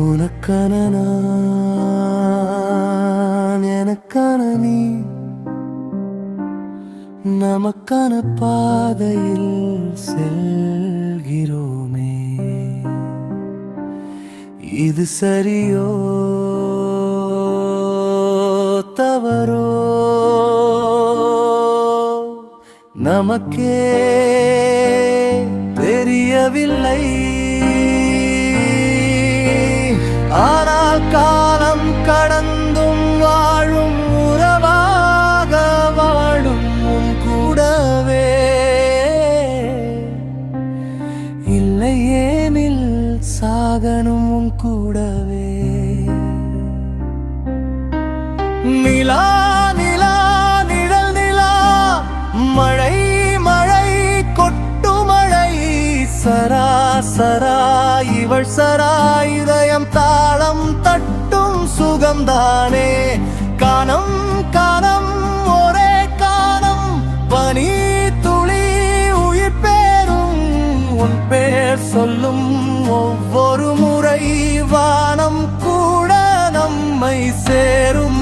உனக்கான நான், எனக்கான நீ, நமக்கான பாதையில் செல்கிறோமே. இது சரியோ தவறோ நமக்கே தெரியவில்லை. ஆனால் காலம் கடந்தும் வாழும் உறவாக வாழும் உன் கூடவே. இல்லையேனில் சாகனும் உன் கூடவே. நிலா நிலா நிழல் நிலா, மழை மழை கொட்டு மழை, சரா சரா இவள் சரா, இதயம் தாளம் தட்டும் சுகம்தானே. கானம் கானம் ஒரே கானம், பனி துளி உயிர் பேரும் உன் பேர் சொல்லும் ஒவ்வொரு முறை வானம் கூட நம்மை சேரும்.